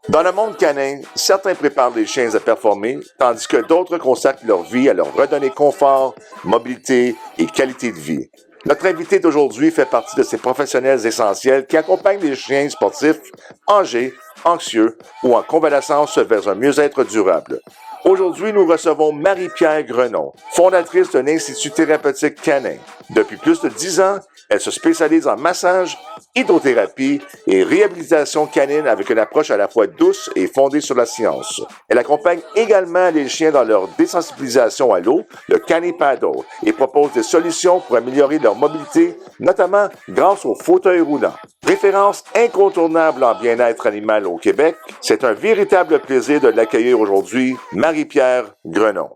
Dans le monde canin, certains préparent les chiens à performer, tandis que d'autres consacrent leur vie à leur redonner confort, mobilité et qualité de vie. Notre invité d'aujourd'hui fait partie de ces professionnels essentiels qui accompagnent les chiens sportifs, âgés, anxieux ou en convalescence vers un mieux-être durable. Aujourd'hui, nous recevons Marie-Pierre Grenon, fondatrice d'un institut thérapeutique canin. Depuis plus de 10 ans, elle se spécialise en massage, hydrothérapie et réhabilitation canine avec une approche à la fois douce et fondée sur la science. Elle accompagne également les chiens dans leur désensibilisation à l'eau, le Cani-Paddle, et propose des solutions pour améliorer leur mobilité, notamment grâce au fauteuil roulant. Référence incontournable en bien-être animal au Québec, c'est un véritable plaisir de l'accueillir aujourd'hui, Marie-Pierre Grenon.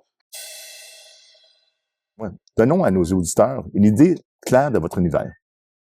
Ouais. Donnons à nos auditeurs une idée claire de votre univers.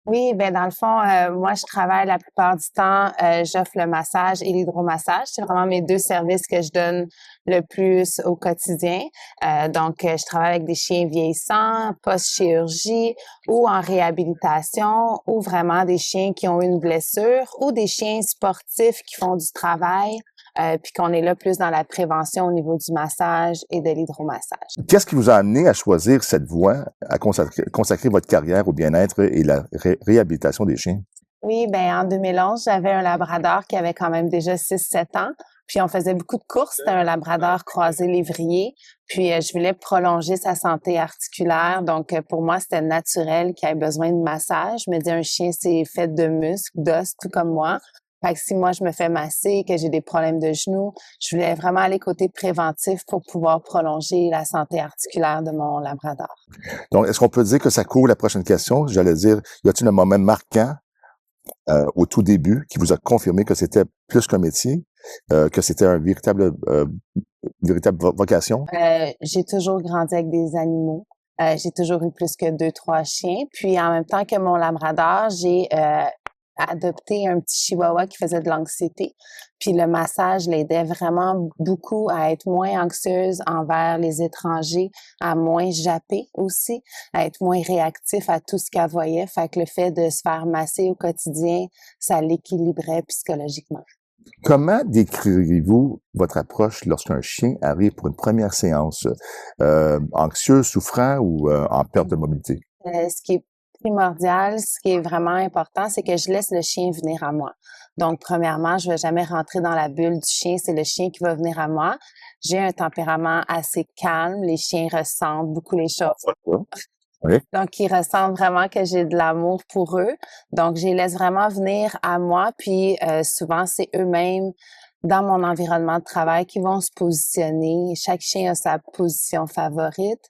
Oui, ben dans le fond, moi, je travaille la plupart du temps, j'offre le massage et l'hydromassage. C'est vraiment mes deux services que je donne le plus au quotidien. Je travaille avec des chiens vieillissants, post-chirurgie ou en réhabilitation ou vraiment des chiens qui ont une blessure ou des chiens sportifs qui font du travail. Puis qu'on est là plus dans la prévention au niveau du massage et de l'hydromassage. Qu'est-ce qui vous a amené à choisir cette voie, à consacrer votre carrière au bien-être et la réhabilitation des chiens? Oui, ben en 2011, j'avais un labrador qui avait quand même déjà 6-7 ans. Puis on faisait beaucoup de courses. C'était un labrador croisé lévrier. Puis je voulais prolonger sa santé articulaire. Donc pour moi, c'était naturel qu'il ait besoin de massage. Je me dis, un chien, c'est fait de muscles, d'os, tout comme moi. Fait que si moi, je me fais masser, que j'ai des problèmes de genoux, je voulais vraiment aller côté préventif pour pouvoir prolonger la santé articulaire de mon labrador. Donc, est-ce qu'on peut dire que ça couvre la prochaine question? J'allais dire, y a-t-il un moment marquant au tout début qui vous a confirmé que c'était plus qu'un métier, que c'était un véritable vocation? J'ai toujours grandi avec des animaux. J'ai toujours eu plus que 2-3 chiens. Puis en même temps que mon labrador, j'ai adopté un petit chihuahua qui faisait de l'anxiété. Puis le massage l'aidait vraiment beaucoup à être moins anxieuse envers les étrangers, à moins japper aussi, à être moins réactif à tout ce qu'elle voyait. Fait que le fait de se faire masser au quotidien, ça l'équilibrait psychologiquement. Comment décrivez-vous votre approche lorsqu'un chien arrive pour une première séance, anxieux, souffrant ou en perte de mobilité? Ce qui est primordial, ce qui est vraiment important, c'est que je laisse le chien venir à moi. Donc, premièrement, je ne vais jamais rentrer dans la bulle du chien, c'est le chien qui va venir à moi. J'ai un tempérament assez calme, les chiens ressentent beaucoup les choses. Oui. Donc, ils ressentent vraiment que j'ai de l'amour pour eux. Donc, je les laisse vraiment venir à moi, puis souvent, c'est eux-mêmes dans mon environnement de travail qui vont se positionner. Chaque chien a sa position favorite.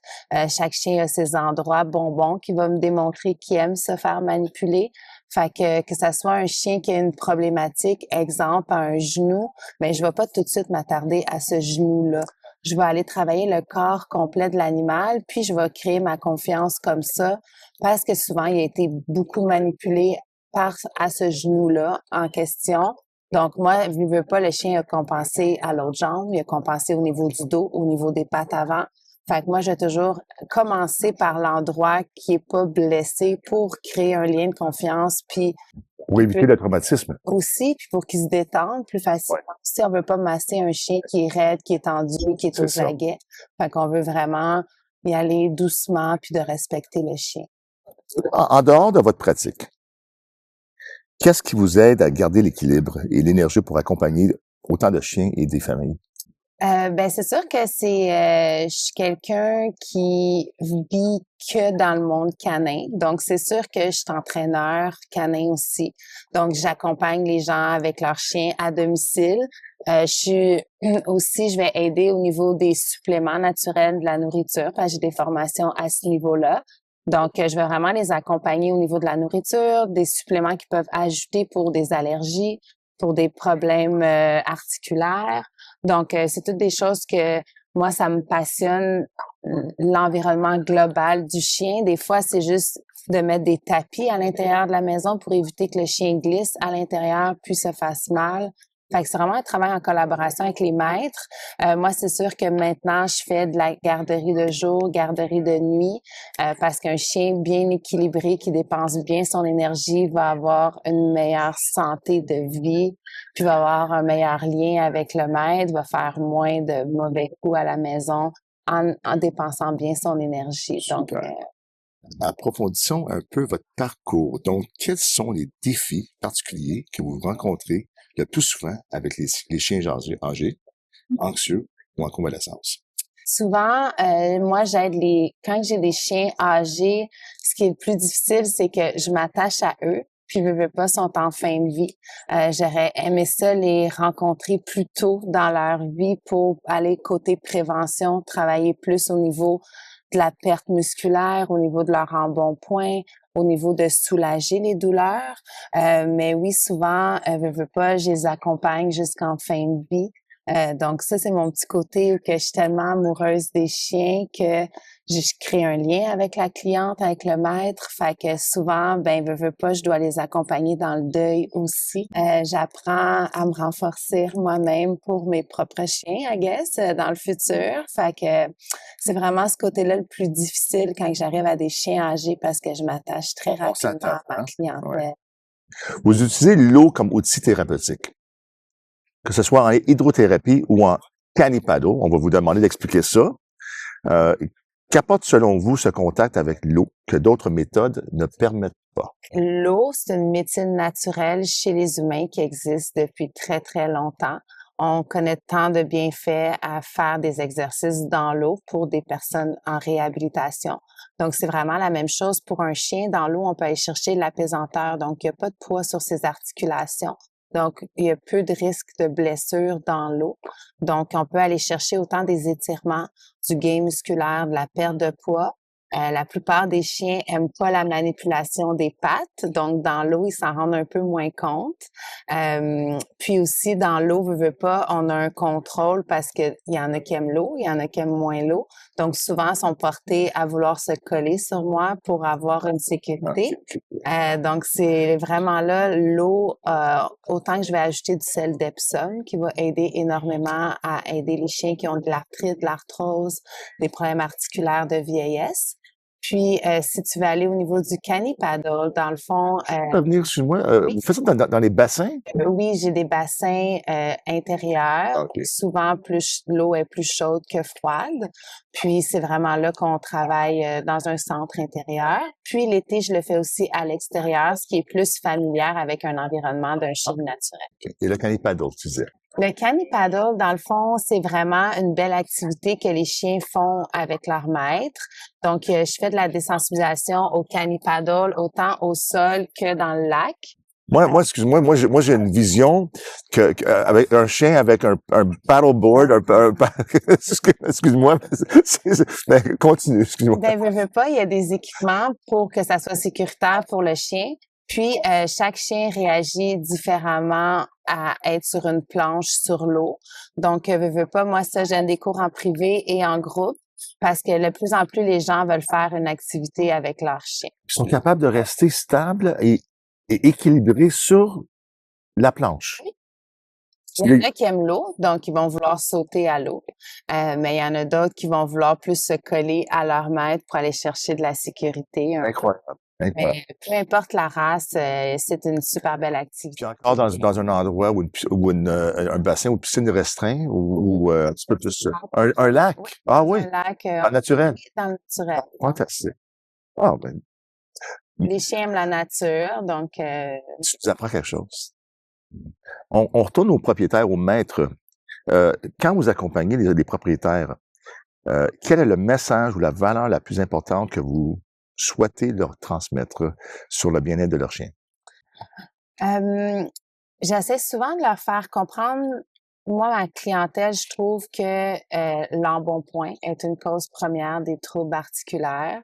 Chaque chien a ses endroits bonbons qui va me démontrer qu'il aime se faire manipuler. Fait que ça soit un chien qui a une problématique, exemple, un genou, mais je vais pas tout de suite m'attarder à ce genou-là. Je vais aller travailler le corps complet de l'animal, puis je vais créer ma confiance comme ça, parce que souvent, il a été beaucoup manipulé à ce genou-là en question. Donc, moi, je ne veux pas, le chien a compensé à l'autre jambe, il a compensé au niveau du dos, au niveau des pattes avant. Fait que moi, je vais toujours commencer par l'endroit qui est pas blessé pour créer un lien de confiance, puis Pour éviter le traumatisme. aussi, puis pour qu'il se détende plus facilement. Ouais. Si on veut pas masser un chien qui est raide, qui est tendu, qui est aux aguets, fait qu'on veut vraiment y aller doucement puis de respecter le chien. En dehors de votre pratique, qu'est-ce qui vous aide à garder l'équilibre et l'énergie pour accompagner autant de chiens et des familles? C'est sûr que je suis quelqu'un qui vit que dans le monde canin. Donc, c'est sûr que je suis entraîneur canin aussi. Donc, j'accompagne les gens avec leurs chiens à domicile. Je vais aider au niveau des suppléments naturels de la nourriture, parce que j'ai des formations à ce niveau-là. Donc, je vais vraiment les accompagner au niveau de la nourriture, des suppléments qu'ils peuvent ajouter pour des allergies, pour des problèmes articulaires. Donc, c'est toutes des choses que moi, ça me passionne, l'environnement global du chien. Des fois, c'est juste de mettre des tapis à l'intérieur de la maison pour éviter que le chien glisse à l'intérieur puis se fasse mal. Fait que c'est vraiment un travail en collaboration avec les maîtres. Moi, c'est sûr que maintenant, je fais de la garderie de jour, garderie de nuit, parce qu'un chien bien équilibré qui dépense bien son énergie va avoir une meilleure santé de vie, puis va avoir un meilleur lien avec le maître, va faire moins de mauvais coups à la maison en dépensant bien son énergie. Donc, Super. Approfondissons un peu votre parcours. Donc, quels sont les défis particuliers que vous rencontrez le plus souvent avec les chiens âgés, anxieux ou en convalescence? souvent, moi, quand j'ai des chiens âgés, ce qui est le plus difficile, c'est que je m'attache à eux. Puis, veux pas, sont en fin de vie. J'aurais aimé ça les rencontrer plus tôt dans leur vie pour aller côté prévention, travailler plus au niveau de la perte musculaire, au niveau de leur embonpoint, au niveau de soulager les douleurs. Mais oui, souvent, veux pas, je les accompagne jusqu'en fin de vie. Donc ça, c'est mon petit côté où que je suis tellement amoureuse des chiens que je crée un lien avec la cliente, avec le maître. Fait que souvent, ben, veux pas, je dois les accompagner dans le deuil aussi. J'apprends à me renforcer moi-même pour mes propres chiens, I guess, dans le futur. Fait que c'est vraiment ce côté-là le plus difficile quand j'arrive à des chiens âgés parce que je m'attache très On rapidement s'attache, à ma hein? Ouais. clientèle. Vous utilisez l'eau comme outil thérapeutique, que ce soit en hydrothérapie ou en canipado. On va vous demander d'expliquer ça. Euh, Qu'apporte selon vous ce contact avec l'eau que d'autres méthodes ne permettent pas? L'eau, c'est une médecine naturelle chez les humains qui existe depuis très, très longtemps. On connaît tant de bienfaits à faire des exercices dans l'eau pour des personnes en réhabilitation. Donc, c'est vraiment la même chose pour un chien. Dans l'eau, on peut aller chercher l'apaisanteur. Donc, il n'y a pas de poids sur ses articulations. Donc, il y a peu de risques de blessures dans l'eau. Donc, on peut aller chercher autant des étirements, du gain musculaire, de la perte de poids. La plupart des chiens aiment pas la manipulation des pattes, donc dans l'eau, ils s'en rendent un peu moins compte. Puis aussi, dans l'eau, veux pas, on a un contrôle parce que il y en a qui aiment l'eau, il y en a qui aiment moins l'eau. Donc souvent, ils sont portés à vouloir se coller sur moi pour avoir une sécurité. Donc c'est vraiment là, l'eau, autant que je vais ajouter du sel d'Epsom qui va aider énormément à aider les chiens qui ont de l'arthrite, de l'arthrose, des problèmes articulaires de vieillesse. Puis, si tu veux aller au niveau du cani-paddle, dans le fond, Revenir, excuse-moi, oui, vous faites ça dans les bassins? oui, j'ai des bassins intérieurs. OK. Souvent, l'eau est plus chaude que froide. Puis, c'est vraiment là qu'on travaille dans un centre intérieur. Puis, l'été, je le fais aussi à l'extérieur, ce qui est plus familière avec un environnement d'un chien naturel. OK. Et le canipado, tu disais. Le cani-paddle, dans le fond, c'est vraiment une belle activité que les chiens font avec leur maître. Donc, je fais de la désensibilisation au cani-paddle, autant au sol que dans le lac. Excuse-moi, j'ai une vision avec un chien avec un paddleboard, excuse-moi, mais continue, excuse-moi. Ben, veux pas, il y a des équipements pour que ça soit sécuritaire pour le chien. Puis, chaque chien réagit différemment à être sur une planche sur l'eau. Donc, veux pas, moi, ça, j'ai des cours en privé et en groupe parce que de plus en plus, les gens veulent faire une activité avec leur chien. Ils sont capables de rester stables et équilibrés sur la planche. Il y en a qui aiment l'eau, donc ils vont vouloir sauter à l'eau. Mais il y en a d'autres qui vont vouloir plus se coller à leur maître pour aller chercher de la sécurité. Incroyable. Incroyable. Mais peu importe la race, c'est une super belle activité. Puis encore dans un endroit un bassin ou une piscine restreint ou un petit peu plus un lac. Oui, Ah oui, un lac en naturel. dans le naturel. Fantastique. Ah ben, Les chiens aiment la nature, donc tu nous apprends quelque chose. On retourne aux propriétaires, aux maîtres. Quand vous accompagnez les propriétaires, quel est le message ou la valeur la plus importante que vous souhaitez leur transmettre sur le bien-être de leur chien? j'essaie souvent de leur faire comprendre. Moi, ma clientèle, je trouve que l'embonpoint est une cause première des troubles articulaires.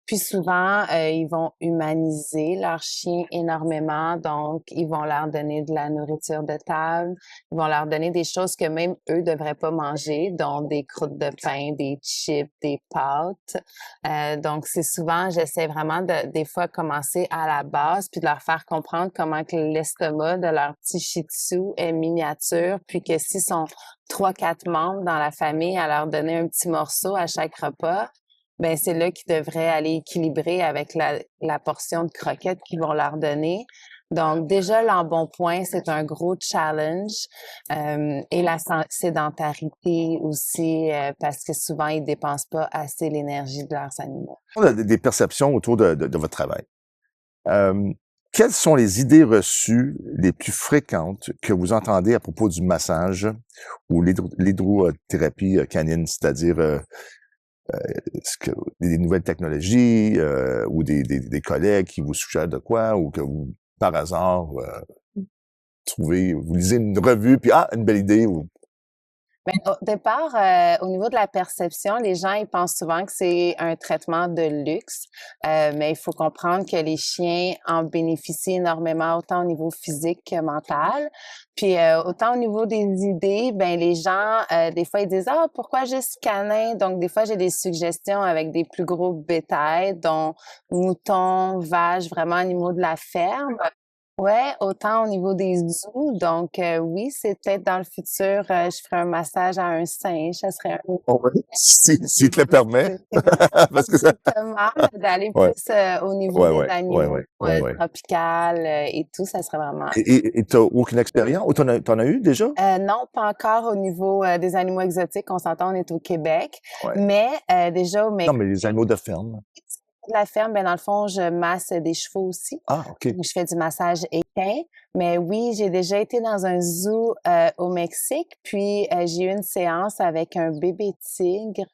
Puis souvent, ils vont humaniser leurs chiens énormément, donc ils vont leur donner de la nourriture de table, ils vont leur donner des choses que même eux devraient pas manger, dont des croûtes de pain, des chips, des pâtes. Donc c'est souvent, j'essaie vraiment de des fois commencer à la base, puis de leur faire comprendre comment que l'estomac de leur petit Shih Tzu est miniature, puis que s'ils sont 3, 4 membres dans la famille, à leur donner un petit morceau à chaque repas, ben c'est là qu'ils devraient aller équilibrer avec la portion de croquettes qu'ils vont leur donner. Donc déjà l'embonpoint, c'est un gros challenge et la sédentarité aussi parce que souvent ils dépensent pas assez l'énergie de leurs animaux. On a des perceptions autour de votre travail. Quelles sont les idées reçues les plus fréquentes que vous entendez à propos du massage ou l'hydrothérapie canine, c'est-à-dire des nouvelles technologies ou des collègues qui vous suggèrent de quoi ou que vous, par hasard, trouvez, vous lisez une revue puis une belle idée ou Ben, au départ, au niveau de la perception, les gens, ils pensent souvent que c'est un traitement de luxe, mais il faut comprendre que les chiens en bénéficient énormément, autant au niveau physique que mental. Puis, autant au niveau des idées, ben les gens, des fois, ils disent: «Ah, pourquoi juste canin?» Donc des fois, j'ai des suggestions avec des plus gros bétails, dont moutons, vaches, vraiment animaux de la ferme. Ouais, autant au niveau des zoos. Donc, oui, c'est peut-être dans le futur, je ferai un massage à un singe. Ça serait un oh, ouais, si te le permet, parce que ça, exactement, d'aller ouais, plus, au niveau ouais, des ouais, ouais, animaux, ouais, ouais, ouais. tropicales, et tout, ça serait vraiment Et t'as aucune expérience ou t'en as eu déjà? non, pas encore au niveau, des animaux exotiques. On s'entend, on est au Québec, Ouais. mais, déjà au Non, Mexique, mais les animaux de ferme. la ferme, ben, dans le fond, je masse des chevaux aussi. Ah, OK. Je fais du massage équin, mais oui, j'ai déjà été dans un zoo au Mexique, puis j'ai eu une séance avec un bébé tigre.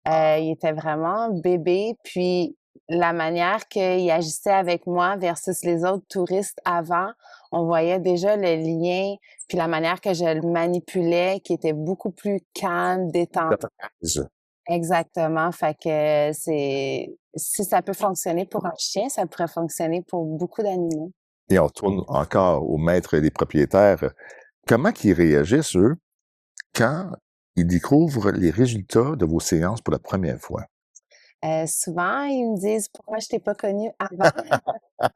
Il était vraiment bébé, puis la manière qu'il agissait avec moi versus les autres touristes avant, on voyait déjà le lien, puis la manière que je le manipulais, qui était beaucoup plus calme, détendu. Exactement, fait que c'est si ça peut fonctionner pour un chien, ça pourrait fonctionner pour beaucoup d'animaux. Et on retourne encore aux maîtres et les propriétaires. Comment qu'ils réagissent, eux, quand ils découvrent les résultats de vos séances pour la première fois? Souvent, ils me disent: «Pourquoi je t'ai pas connu avant?»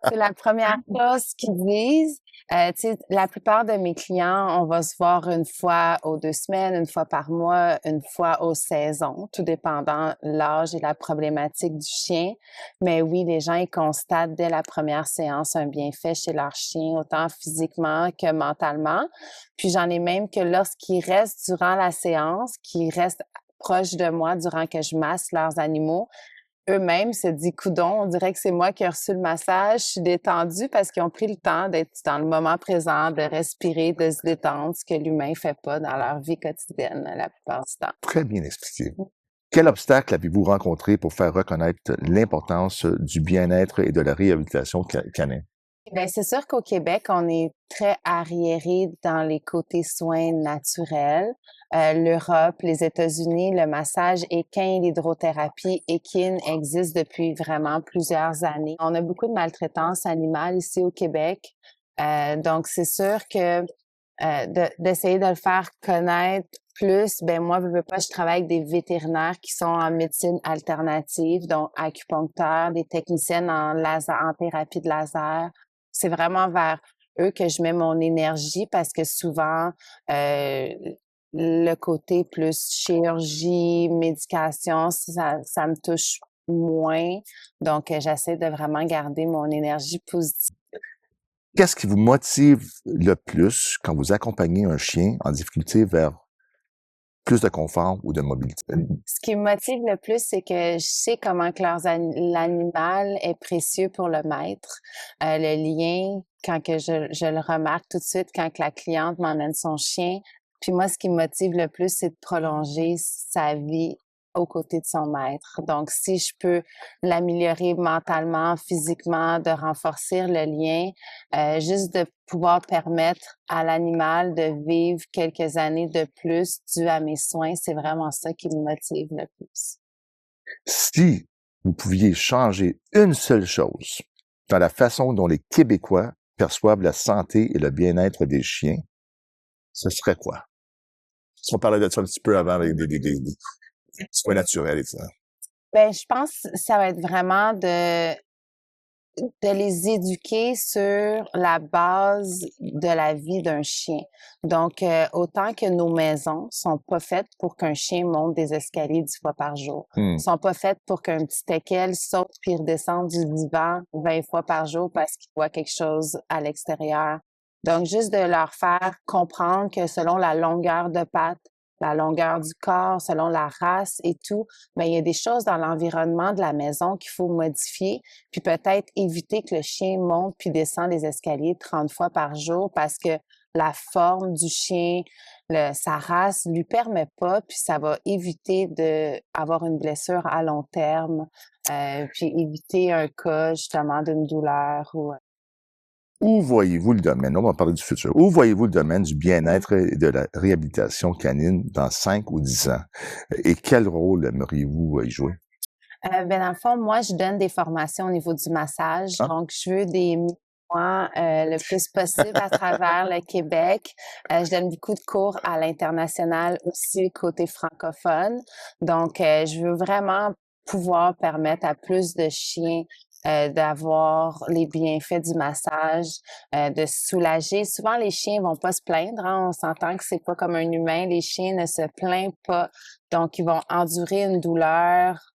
C'est la première chose qu'ils disent. Tu sais, la plupart de mes clients, on va se voir une fois aux 2 semaines, une fois par mois, une fois aux saisons, tout dépendant l'âge et la problématique du chien. Mais oui, les gens, ils constatent dès la première séance un bienfait chez leur chien, autant physiquement que mentalement. Puis j'en ai même que lorsqu'ils restent durant la séance, qu'ils restent proches de moi durant que je masse leurs animaux, eux-mêmes se disent: «Coudon, on dirait que c'est moi qui ai reçu le massage, je suis détendue» parce qu'ils ont pris le temps d'être dans le moment présent, de respirer, de se détendre, ce que l'humain fait pas dans leur vie quotidienne la plupart du temps. Très bien expliqué. Quel obstacle avez-vous rencontré pour faire reconnaître l'importance du bien-être et de la réhabilitation canin? Bien, c'est sûr qu'au Québec, on est très arriéré dans les côtés soins naturels. L'Europe, les États-Unis, le massage équin, l'hydrothérapie équine existent depuis vraiment plusieurs années. On a beaucoup de maltraitance animale ici au Québec. Donc, c'est sûr que d'essayer de le faire connaître plus, ben moi, je veux pas, je travaille avec des vétérinaires qui sont en médecine alternative, donc acupuncteurs, des techniciennes en laser, en thérapie de laser. C'est vraiment vers eux que je mets mon énergie parce que souvent, euh, le côté plus chirurgie, médication, ça me touche moins. Donc, j'essaie de vraiment garder mon énergie positive. Qu'est-ce qui vous motive le plus quand vous accompagnez un chien en difficulté vers plus de confort ou de mobilité? Ce qui me motive le plus, c'est que je sais comment que l'animal est précieux pour le maître. Le lien, quand que je le remarque tout de suite, quand que la cliente m'emmène son chien. Puis moi, ce qui me motive le plus, c'est de prolonger sa vie aux côtés de son maître. Donc, si je peux l'améliorer mentalement, physiquement, de renforcer le lien, juste de pouvoir permettre à l'animal de vivre quelques années de plus dû à mes soins, c'est vraiment ça qui me motive le plus. Si vous pouviez changer une seule chose dans la façon dont les Québécois perçoivent la santé et le bien-être des chiens, ce serait quoi? Si on parlait de ça un petit peu avant avec des soins naturels et ça. Ben, je pense que ça va être vraiment de les éduquer sur la base de la vie d'un chien. Donc, autant que nos maisons sont pas faites pour qu'un chien monte des escaliers 10 fois par jour, sont pas faites pour qu'un petit teckel saute puis redescende du divan 20 fois par jour parce qu'il voit quelque chose à l'extérieur. Donc, juste de leur faire comprendre que selon la longueur de patte, la longueur du corps, selon la race et tout, ben il y a des choses dans l'environnement de la maison qu'il faut modifier, puis peut-être éviter que le chien monte puis descend les escaliers 30 fois par jour parce que la forme du chien, sa race lui permet pas, puis ça va éviter d'avoir une blessure à long terme, puis éviter un cas justement d'une douleur ou Où voyez-vous le domaine, on va parler du futur, où voyez-vous le domaine du bien-être et de la réhabilitation canine dans 5 ou 10 ans? Et quel rôle aimeriez-vous y jouer? Ben dans le fond, moi, je donne des formations au niveau du massage. Ah. Donc, je veux des mois le plus possible à travers le Québec. Je donne beaucoup de cours à l'international aussi, côté francophone. Donc, je veux vraiment pouvoir permettre à plus de chiens d'avoir les bienfaits du massage, de se soulager. Souvent, les chiens vont pas se plaindre, hein. On s'entend que c'est pas comme un humain. Les chiens ne se plaignent pas. Donc, ils vont endurer une douleur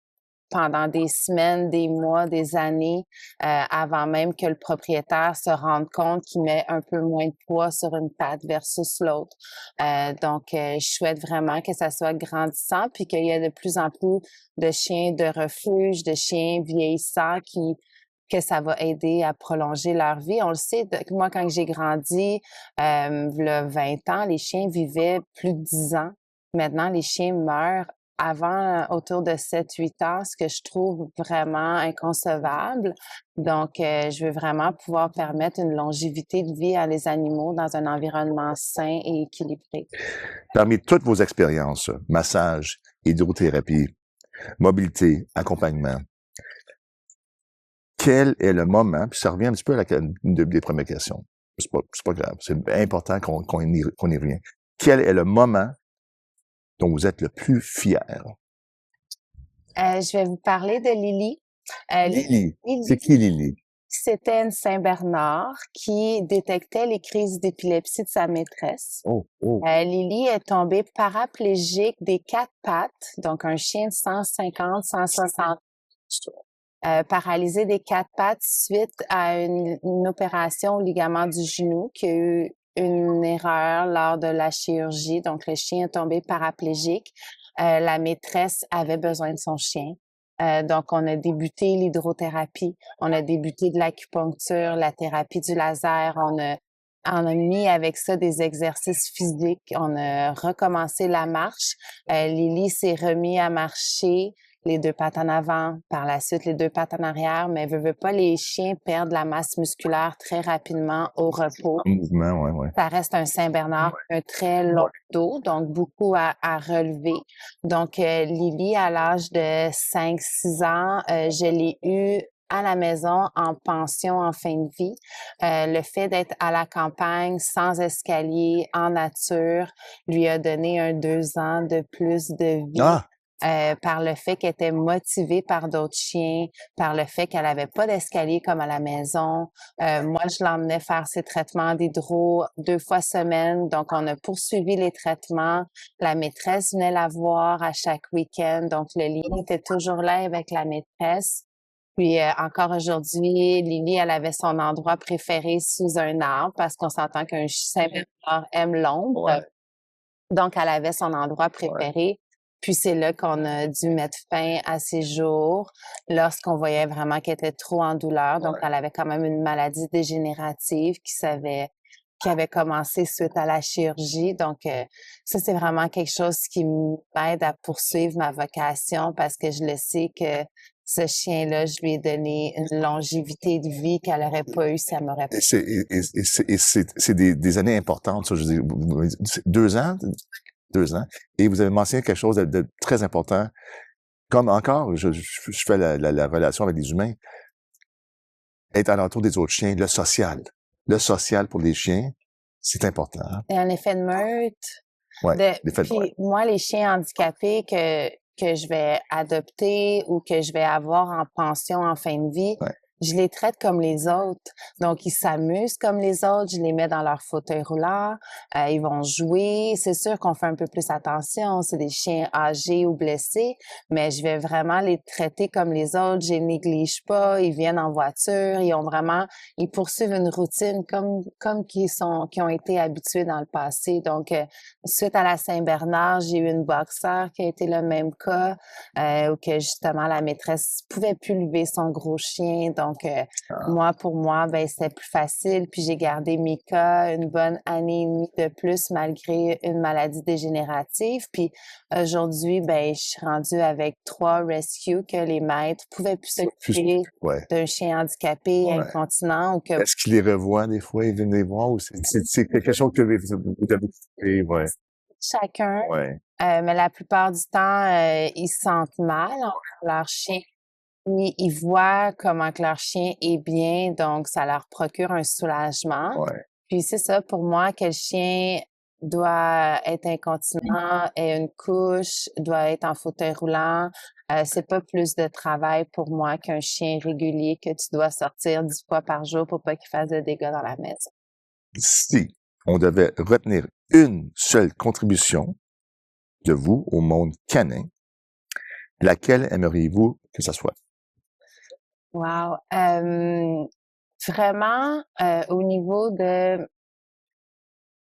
pendant des semaines, des mois, des années, avant même que le propriétaire se rende compte qu'il met un peu moins de poids sur une patte versus l'autre. Donc, je souhaite vraiment que ça soit grandissant, puis qu'il y ait de plus en plus de chiens de refuge, de chiens vieillissants que ça va aider à prolonger leur vie. On le sait, moi, quand j'ai grandi, v'là 20 ans, les chiens vivaient plus de 10 ans. Maintenant, les chiens meurent avant, autour de 7-8 ans, ce que je trouve vraiment inconcevable. Donc, je veux vraiment pouvoir permettre une longévité de vie à les animaux dans un environnement sain et équilibré. Parmi toutes vos expériences, massage, hydrothérapie, mobilité, accompagnement, quel est le moment, puis ça revient un petit peu à une des premières questions, c'est pas grave, c'est important qu'on y revient. Quel est le moment dont vous êtes le plus fier? Je vais vous parler de Lily. Lily. C'est qui Lily? C'était une Saint-Bernard qui détectait les crises d'épilepsie de sa maîtresse. Oh. Lily est tombée paraplégique des 4 pattes, donc un chien de 150-160, paralysé des 4 pattes suite à une opération au ligament du genou qui a eu une erreur lors de la chirurgie. Donc, le chien est tombé paraplégique. La maîtresse avait besoin de son chien. Donc, on a débuté l'hydrothérapie, on a débuté de l'acupuncture, la thérapie du laser, on a mis avec ça des exercices physiques, on a recommencé la marche. Lily s'est remis à marcher les 2 pattes en avant, par la suite les 2 pattes en arrière, mais veut pas, les chiens perdent la masse musculaire très rapidement au repos. Mouvement, ouais. Ça reste un Saint-Bernard, un très long dos, donc beaucoup à relever. Donc, Lily, à l'âge de 5-6 ans, je l'ai eue à la maison en pension en fin de vie. Le fait d'être à la campagne, sans escalier, en nature, lui a donné un 2 ans de plus de vie. Ah! Par le fait qu'elle était motivée par d'autres chiens, par le fait qu'elle avait pas d'escalier comme à la maison. Moi, je l'emmenais faire ses traitements d'hydro 2 fois semaine. Donc, on a poursuivi les traitements. La maîtresse venait la voir à chaque week-end. Donc, le lien était toujours là avec la maîtresse. Puis, encore aujourd'hui, Lily, elle avait son endroit préféré sous un arbre parce qu'on s'entend qu'un Saint-Bernard aime l'ombre. Ouais. Donc, elle avait son endroit préféré. Puis c'est là qu'on a dû mettre fin à ses jours lorsqu'on voyait vraiment qu'elle était trop en douleur. Donc, elle avait quand même une maladie dégénérative qui avait commencé suite à la chirurgie. Donc, ça, c'est vraiment quelque chose qui m'aide à poursuivre ma vocation parce que je le sais que ce chien-là, je lui ai donné une longévité de vie qu'elle n'aurait pas eu si elle m'aurait pas. C'est des années importantes, ça, je veux dire, 2 ans? 2 ans. Et vous avez mentionné quelque chose de très important. Comme encore, je fais la relation avec les humains, être alentour des autres chiens, le social. Le social pour les chiens, c'est important. Hein? Et un effet de meute. Ouais, l'effet de meute. Puis moi, les chiens handicapés que je vais adopter ou que je vais avoir en pension en fin de vie, Ouais. je les traite comme les autres. Donc, ils s'amusent comme les autres. Je les mets dans leur fauteuil roulant. Ils vont jouer. C'est sûr qu'on fait un peu plus attention. C'est des chiens âgés ou blessés, mais je vais vraiment les traiter comme les autres. Je les néglige pas. Ils viennent en voiture. Ils poursuivent une routine comme qui ont été habitués dans le passé. Donc, suite à la Saint-Bernard, j'ai eu une boxeur qui a été le même cas, où que justement la maîtresse pouvait plus lever son gros chien. Donc, pour moi, ben c'était plus facile. Puis j'ai gardé Mika une bonne année et demie de plus malgré une maladie dégénérative. Puis aujourd'hui, ben je suis rendue avec 3 rescues que les maîtres pouvaient plus s'occuper d'un chien handicapé, incontinent ou que... Est-ce qu'ils les revoient des fois, ils viennent les voir ou c'est quelque chose que vous avez fait, ouais. Chacun, Ouais. mais la plupart du temps, ils se sentent mal envers leur chien. Ils voient comment que leur chien est bien, donc ça leur procure un soulagement. Ouais. Puis c'est ça, pour moi, que le chien doit être incontinent, ait une couche, doit être en fauteuil roulant. C'est pas plus de travail pour moi qu'un chien régulier que tu dois sortir 10 fois par jour pour pas qu'il fasse de dégâts dans la maison. Si on devait retenir une seule contribution de vous au monde canin, laquelle aimeriez-vous que ça soit? Wow. Vraiment, au niveau de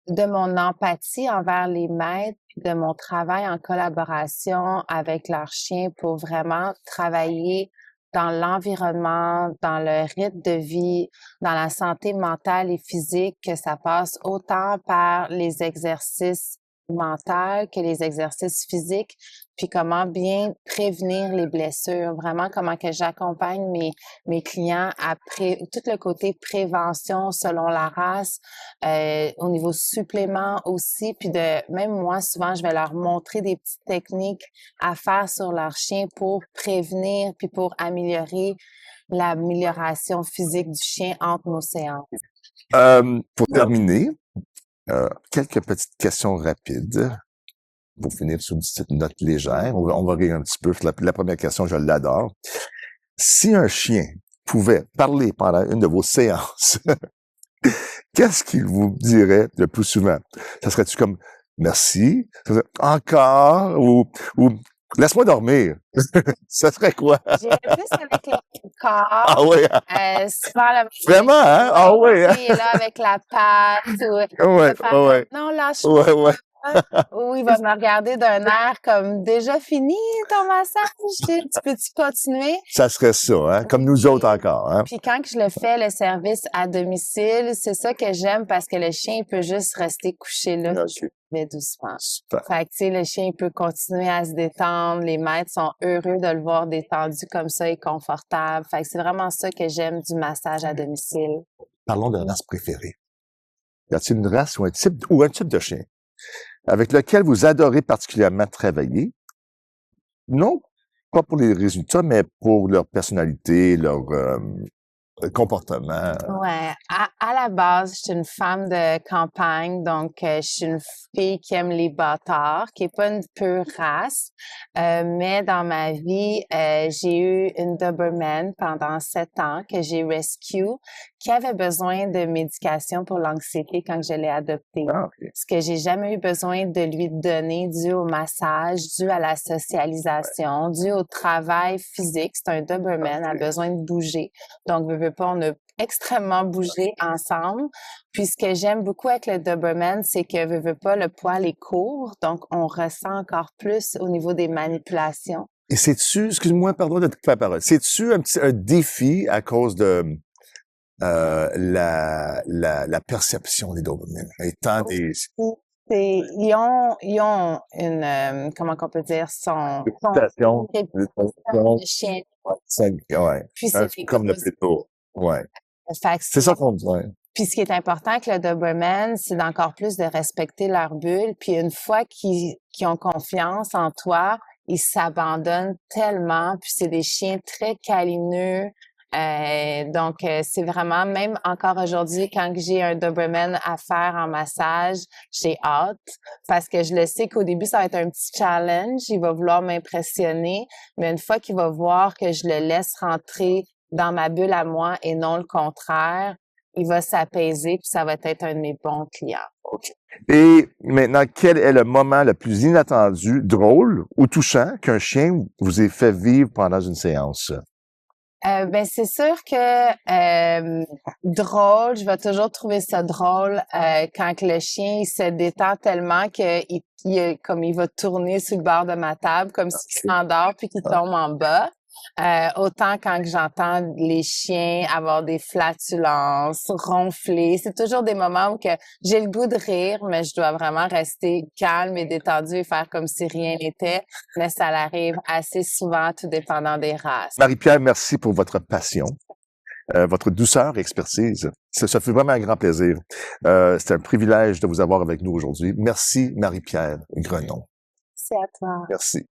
mon empathie envers les maîtres, puis de mon travail en collaboration avec leurs chiens pour vraiment travailler dans l'environnement, dans le rythme de vie, dans la santé mentale et physique, que ça passe autant par les exercices mentaux que les exercices physiques, puis comment bien prévenir les blessures, vraiment comment que j'accompagne mes clients après tout le côté prévention selon la race, au niveau supplément aussi, puis même moi, souvent, je vais leur montrer des petites techniques à faire sur leur chien pour prévenir puis pour améliorer l'amélioration physique du chien entre nos séances. Pour terminer, quelques petites questions rapides pour finir sur une petite note légère. On va rire un petit peu. La première question, je l'adore. Si un chien pouvait parler pendant une de vos séances, qu'est-ce qu'il vous dirait le plus souvent? Ça serait-tu comme merci? Ça serait, encore? Ou laisse-moi dormir? Ça serait quoi? J'irais plus avec le corps. Ah oui? Souvent, Vraiment, hein? Ah oui, hein? Il est là avec la patte. Non, lâche-moi. Ouais. Ou il va me regarder d'un air comme déjà fini ton massage, tu peux-tu continuer? Ça serait ça, hein? Comme nous autres encore, hein? Puis quand que je le fais, le service à domicile, c'est ça que j'aime parce que le chien il peut juste rester couché là. Je vais doucement. Super. Fait que tu sais, le chien il peut continuer à se détendre. Les maîtres sont heureux de le voir détendu comme ça et confortable. Fait que c'est vraiment ça que j'aime du massage à domicile. Parlons de race préférée. Y a-t-il une race ou un type de chien avec lequel vous adorez particulièrement travailler? Non, pas pour les résultats, mais pour leur personnalité, leur comportement. Ouais, à la base, je suis une femme de campagne, donc je suis une fille qui aime les bâtards, qui est pas une pure race, mais dans ma vie, j'ai eu une Doberman pendant 7 ans que j'ai rescue, qui avait besoin de médication pour l'anxiété quand je l'ai adoptée. Ah, okay. Ce que j'ai jamais eu besoin de lui donner dû au massage, dû à la socialisation, dû au travail physique. C'est un Doberman, a besoin de bouger. Donc, veux pas, on a extrêmement bougé ensemble. Puis, ce que j'aime beaucoup avec le Doberman, c'est que, veux pas, le poil est court. Donc, on ressent encore plus au niveau des manipulations. Et c'est-tu, excuse-moi, pardon de te couper la parole, c'est-tu un défi à cause de la perception des Doberman étant des... Ils ont une, comment qu'on peut dire, son chien. Ouais. Puis comme le plutôt. Ouais. C'est ça qu'on dit. Ouais. Puis ce qui est important avec le Doberman, c'est d'encore plus de respecter leur bulle. Puis une fois qu'ils ont confiance en toi, ils s'abandonnent tellement, puis c'est des chiens très câlineux. Donc, c'est vraiment, même encore aujourd'hui, quand j'ai un Doberman à faire en massage, j'ai hâte parce que je le sais qu'au début, ça va être un petit challenge. Il va vouloir m'impressionner, mais une fois qu'il va voir que je le laisse rentrer dans ma bulle à moi et non le contraire, il va s'apaiser puis ça va être un de mes bons clients. OK. Et maintenant, quel est le moment le plus inattendu, drôle ou touchant qu'un chien vous ait fait vivre pendant une séance? Ben c'est sûr que drôle, je vais toujours trouver ça drôle quand que le chien il se détend tellement que comme il va tourner sur le bord de ma table comme s'il s'endort puis qu'il tombe en bas. Autant quand que j'entends les chiens avoir des flatulences, ronfler, c'est toujours des moments où que j'ai le goût de rire, mais je dois vraiment rester calme et détendu et faire comme si rien n'était. Mais ça arrive assez souvent, tout dépendant des races. Marie-Pierre, merci pour votre passion, votre douceur et expertise. Ça fait vraiment un grand plaisir. C'est un privilège de vous avoir avec nous aujourd'hui. Merci, Marie-Pierre Grenon. C'est à toi. Merci.